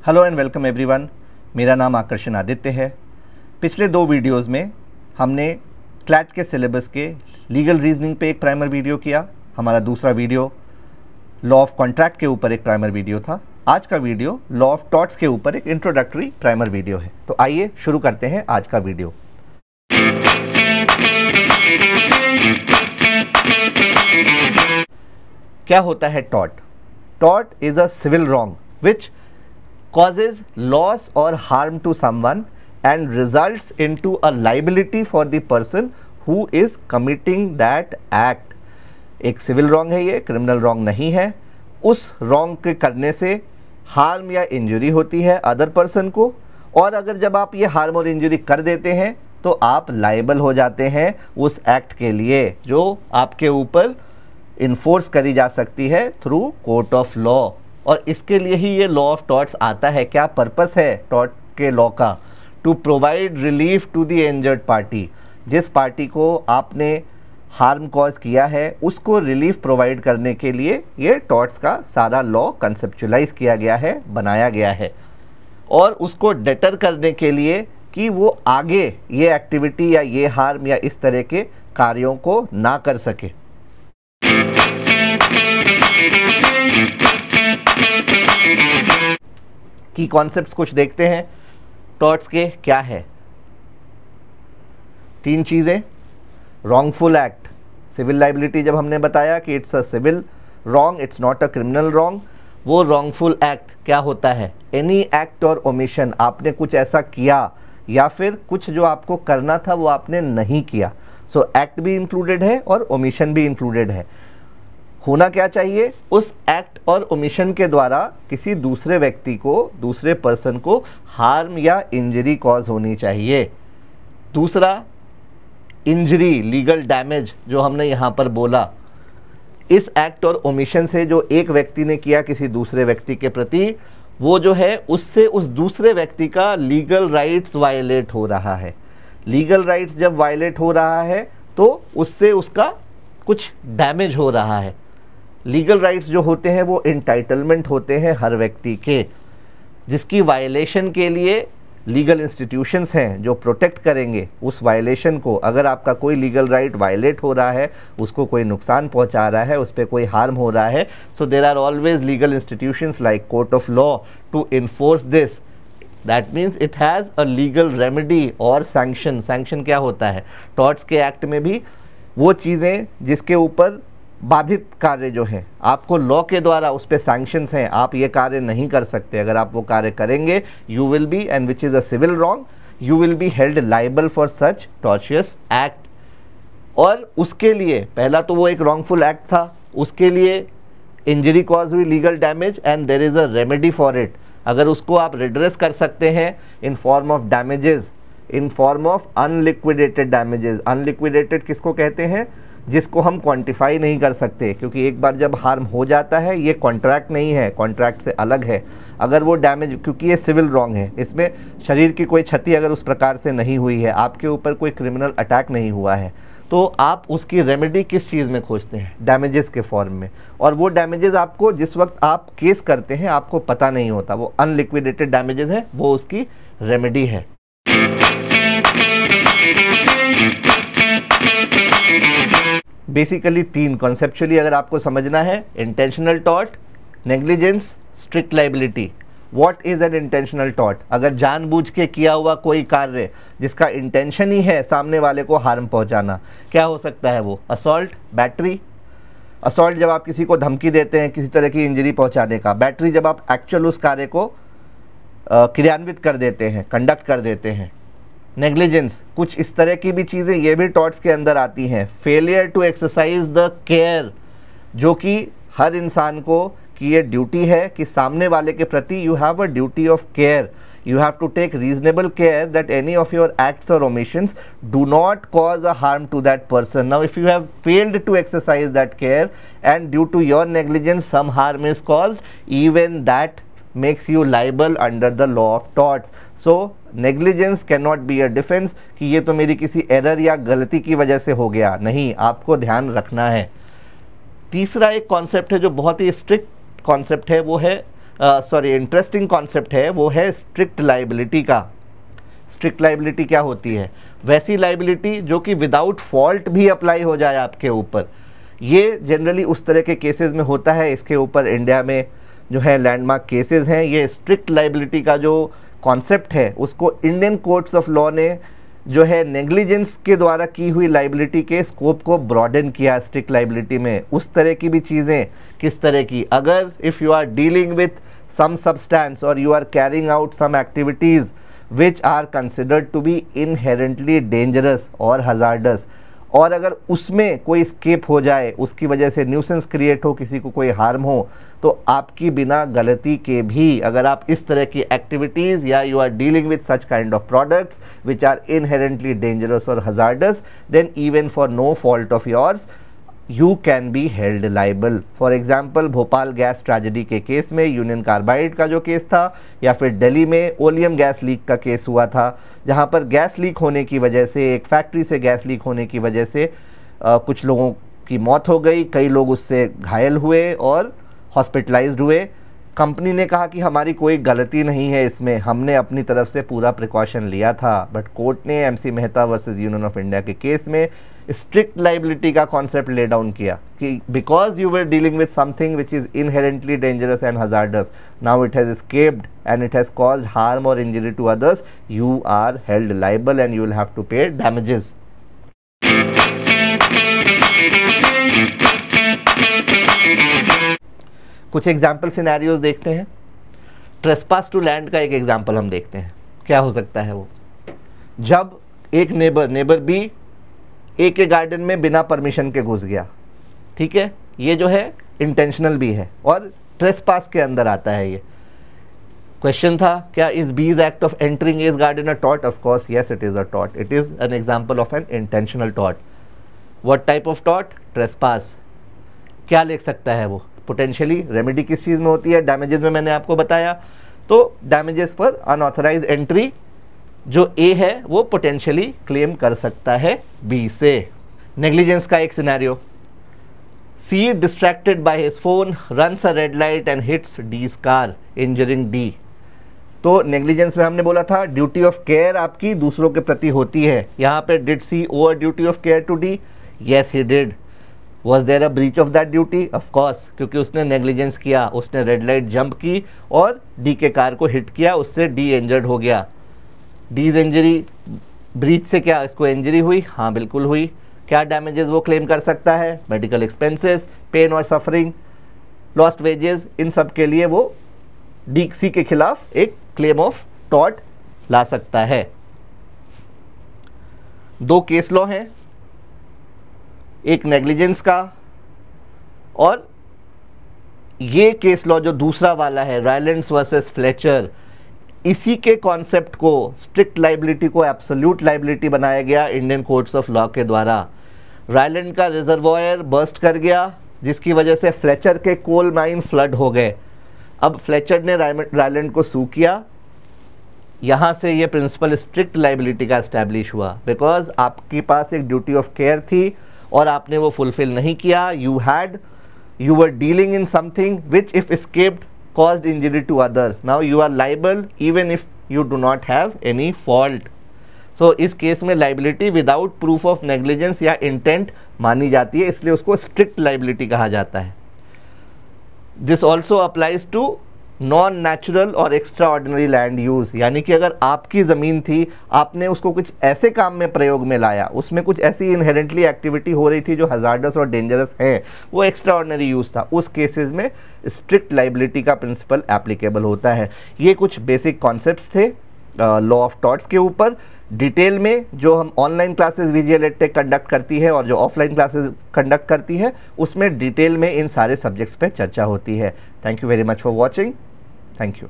Hello and welcome everyone. मेरा नाम आकर्षण आदित्य है। पिछले 2 वीडियोस में हमने क्लैट के सिलेबस के लीगल रीजनिंग पे एक प्राइमर वीडियो किया। हमारा दूसरा वीडियो लॉ ऑफ कॉन्ट्रैक्ट के ऊपर एक प्राइमर वीडियो था। आज का वीडियो लॉ ऑफ टॉर्ट्स के ऊपर एक इंट्रोडक्टरी प्राइमर वीडियो है। तो आइए शुरू करते हैं आज का वीडियो। क्या होता है tort? Tort is a civil wrong which causes loss or harm to someone and results into a liability for the person who is committing that act। एक सिविल रॉन्ग है, ये क्रिमिनल रॉन्ग नहीं है। उस wrong के करने से harm या इंजरी होती है अदर पर्सन को, और अगर जब आप ये हार्म और इंजरी कर देते हैं तो आप लाइबल हो जाते हैं उस एक्ट के लिए जो आपके ऊपर इन्फोर्स करी जा सकती है थ्रू कोर्ट ऑफ लॉ। और इसके लिए ही ये लॉ ऑफ टॉर्ट्स आता है। क्या पर्पस है टॉर्ट के लॉ का? To provide relief to the injured party. जिस पार्टी को आपने हार्म कॉज किया है उसको रिलीफ प्रोवाइड करने के लिए ये टॉर्ट्स का सारा लॉ कंसेप्चुलाइज किया गया है, बनाया गया है, और उसको डेटर करने के लिए कि वो आगे ये एक्टिविटी या ये हार्म या इस तरह के कार्यों को ना कर सके। की कॉन्सेप्ट्स कुछ देखते हैं टॉर्ट्स के। क्या है? 3 चीज़ें। रॉन्गफुल एक्ट, सिविल लाइबिलिटी जब हमने बताया कि it's a civil wrong, it's not a criminal wrong. वो रॉन्गफुल एक्ट क्या होता है? एनी एक्ट और ओमिशन, आपने कुछ ऐसा किया या फिर कुछ जो आपको करना था वो आपने नहीं किया। सो एक्ट भी इंक्लूडेड है और ओमिशन भी इंक्लूडेड है। होना क्या चाहिए? उस एक्ट और ओमिशन के द्वारा किसी दूसरे व्यक्ति को, दूसरे पर्सन को हार्म या इंजरी कॉज होनी चाहिए। दूसरा, इंजरी, लीगल डैमेज जो हमने यहाँ पर बोला, इस एक्ट और ओमिशन से जो एक व्यक्ति ने किया किसी दूसरे व्यक्ति के प्रति, वो जो है उससे उस दूसरे व्यक्ति का लीगल राइट्स वायलेट हो रहा है। लीगल राइट्स जब वायलेट हो रहा है तो उससे उसका कुछ डैमेज हो रहा है। लीगल राइट्स जो होते हैं वो इंटाइटलमेंट होते हैं हर व्यक्ति के, जिसकी वायलेशन के लिए लीगल इंस्टीट्यूशंस हैं जो प्रोटेक्ट करेंगे उस वायलेशन को। अगर आपका कोई लीगल राइट वायलेट हो रहा है, उसको कोई नुकसान पहुंचा रहा है, उस पर कोई हार्म हो रहा है, so there are always legal institutions like court of law to enforce this. That means it has a legal remedy और सैंक्शन। सैंक्शन क्या होता है? टॉर्ट्स के एक्ट में भी वो चीज़ें जिसके ऊपर बाधित कार्य जो है, आपको लॉ के द्वारा उस पर सैंक्शंस हैं, आप ये कार्य नहीं कर सकते। अगर आप वो कार्य करेंगे you will be, and which is a civil wrong, you will be held liable for such tortious act. और उसके लिए पहला तो वो एक रॉन्गफुल एक्ट था, उसके लिए इंजरी कॉज हुई, legal damage, and there is a remedy for it. अगर उसको आप रिड्रेस कर सकते हैं in form of damages, in form of unliquidated damages. Unliquidated किसको कहते हैं? जिसको हम क्वांटिफाई नहीं कर सकते, क्योंकि एक बार जब हार्म हो जाता है, ये कॉन्ट्रैक्ट नहीं है, कॉन्ट्रैक्ट से अलग है। अगर वो डैमेज, क्योंकि ये सिविल रॉन्ग है, इसमें शरीर की कोई क्षति अगर उस प्रकार से नहीं हुई है, आपके ऊपर कोई क्रिमिनल अटैक नहीं हुआ है, तो आप उसकी रेमेडी किस चीज़ में खोजते हैं? डैमेजेस के फॉर्म में। और वो डैमेजेस आपको जिस वक्त आप केस करते हैं आपको पता नहीं होता, वो अनलिक्विडेटेड डैमेजेस हैं, वो उसकी रेमेडी है। बेसिकली 3 कॉन्सेप्चुअली अगर आपको समझना है, intentional tort, negligence, strict liability. What is an intentional tort? अगर जानबूझ के किया हुआ कोई कार्य जिसका इंटेंशन ही है सामने वाले को हार्म पहुंचाना, क्या हो सकता है वो? Assault, battery. असॉल्ट जब आप किसी को धमकी देते हैं किसी तरह की इंजरी पहुंचाने का, बैटरी जब आप एक्चुअल उस कार्य को क्रियान्वित कर देते हैं, कंडक्ट कर देते हैं। नेग्लिजेंस, कुछ इस तरह की भी चीज़ें ये भी टॉर्ट्स के अंदर आती हैं। Failure to exercise the care, जो कि हर इंसान को की ये ड्यूटी है कि सामने वाले के प्रति you have a duty of care. You have to take reasonable care that any of your acts or omissions do not cause a harm to that person. Now, if you have failed to exercise that care and due to your negligence some harm is caused, even that makes you liable under the law of torts. So, negligence cannot be a defense कि ये तो मेरी किसी error या गलती की वजह से हो गया। नहीं, आपको ध्यान रखना है। तीसरा एक कॉन्सेप्ट है जो बहुत ही स्ट्रिक्ट कॉन्सेप्ट है, वो है इंटरेस्टिंग कॉन्सेप्ट है वो है स्ट्रिक्ट लाइबिलिटी का। स्ट्रिक्ट लाइबिलिटी क्या होती है? वैसी लाइबिलिटी जो कि विदाउट फॉल्ट भी अप्लाई हो जाए आपके ऊपर। ये जनरली उस तरह के केसेस में होता है। इसके ऊपर इंडिया में जो है लैंडमार्क केसेस हैं। ये स्ट्रिक्ट लाइबिलिटी का जो कॉन्सेप्ट है उसको इंडियन कोर्ट्स ऑफ लॉ ने जो है नेग्लिजेंस के द्वारा की हुई लाइबिलिटी के स्कोप को ब्रॉडन किया स्ट्रिक्ट लाइबिलिटी में। उस तरह की भी चीज़ें किस तरह की, अगर if you are dealing with some substance और you are carrying out some activities which are considered to be inherently dangerous और hazardous, और अगर उसमें कोई स्केप हो जाए, उसकी वजह से न्यूसेंस क्रिएट हो, किसी को कोई हार्म हो, तो आपकी बिना गलती के भी अगर आप इस तरह की एक्टिविटीज़ या you are dealing with such kind of products which are inherently dangerous और hazardous, then even for no fault of yours you can be held liable. For example Bhopal gas tragedy के केस में Union Carbide का जो case था, या फिर दिल्ली में oleum gas leak का केस हुआ था, जहां पर गैस लीक होने की वजह से, एक फैक्ट्री से गैस लीक होने की वजह से कुछ लोगों की मौत हो गई, कई लोग उससे घायल हुए और हॉस्पिटलाइज्ड हुए। कंपनी ने कहा कि हमारी कोई गलती नहीं है इसमें, हमने अपनी तरफ से पूरा प्रिकॉशन लिया था। बट कोर्ट ने MC Mehta versus Union of India के केस में स्ट्रिक्ट लाइबिलिटी का कॉन्सेप्ट ले डाउन किया कि because you were dealing with something which is inherently dangerous and hazardous, now it has escaped and it has caused harm और injury to others, you are held liable and you will have to pay damages. कुछ example scenarios देखते हैं। Trespass to land का एक example हम देखते हैं, क्या हो सकता है वो। जब एक नेबर बी ए के गार्डन में बिना परमिशन के घुस गया, ठीक है, ये जो है इंटेंशनल भी है और ट्रेसपास के अंदर आता है। ये क्वेश्चन था, क्या is B's act of entering A's garden a tort? Of course yes, it is a tort. It is an example of an intentional tort. What type of tort? Trespass. क्या लिख सकता है वो? पोटेंशियली रेमेडी किस चीज़ में होती है? Damages में मैंने आपको बताया। तो डैमेजेस फॉर अनऑथराइज एंट्री जो ए है वो पोटेंशियली क्लेम कर सकता है बी से। नेग्लिजेंस का एक scenario, C distracted by his phone runs a red light and hits D's car injuring D. तो नेग्लिजेंस में हमने बोला था ड्यूटी ऑफ केयर आपकी दूसरों के प्रति होती है। यहाँ पे did C owe duty of care to D? Yes he did. Was there a breach of that duty? Of course, क्योंकि उसने नेग्लिजेंस किया, उसने रेड लाइट जंप की और डी के कार को हिट किया, उससे डी इंजर्ड हो गया। डीज इंजरी ब्रीच से क्या इसको इंजरी हुई? हाँ बिल्कुल हुई। क्या डैमेजेस वो क्लेम कर सकता है? मेडिकल एक्सपेंसेस, पेन और सफरिंग, लॉस्ट वेजेस, इन सब के लिए वो डी सी के खिलाफ एक क्लेम ऑफ टॉर्ट ला सकता है। दो केस लॉ हैं, एक नेग्लिजेंस का और ये केस लॉ जो दूसरा वाला है रायलैंड्स वर्सेस फ्लेचर, इसी के कॉन्सेप्ट को, स्ट्रिक्ट लाइबिलिटी को एब्सोल्यूट लाइबिलिटी बनाया गया इंडियन कोर्ट्स ऑफ लॉ के द्वारा। रायलैंड का रिजर्वॉयर बर्स्ट कर गया जिसकी वजह से फ्लेचर के कोल माइन फ्लड हो गए। अब फ्लेचर ने रायलैंड को सू किया, यहाँ से ये प्रिंसिपल स्ट्रिक्ट लाइबिलिटी का एस्टैब्लिश हुआ बिकॉज आपके पास एक ड्यूटी ऑफ केयर थी और आपने वो फुलफिल नहीं किया। You were dealing in something which if escaped caused injury to other, now you are liable even if you do not have any fault. So इस केस में liability without proof of negligence या intent मानी जाती है, इसलिए उसको strict liability कहा जाता है। This also applies to non natural और एक्स्ट्रा ऑर्डिनरी लैंड यूज़, यानी कि अगर आपकी ज़मीन थी, आपने उसको कुछ ऐसे काम में प्रयोग में लाया, उसमें कुछ ऐसी इनहेरेंटली एक्टिविटी हो रही थी जो हजार्डस और डेंजरस है, वो एक्स्ट्रा ऑर्डिनरी यूज़ था, उस केसेस में स्ट्रिक्ट लाइबिलिटी का प्रिंसिपल एप्लीकेबल होता है। ये कुछ बेसिक कॉन्सेप्ट्स थे लॉ ऑफ टॉर्ट्स के ऊपर। डिटेल में जो हम online classes VGL edtech conduct करती है और जो ऑफलाइन क्लासेस कंडक्ट करती है, उसमें डिटेल में इन सारे सब्जेक्ट्स पे चर्चा होती है। Thank you very much for watching. Thank you.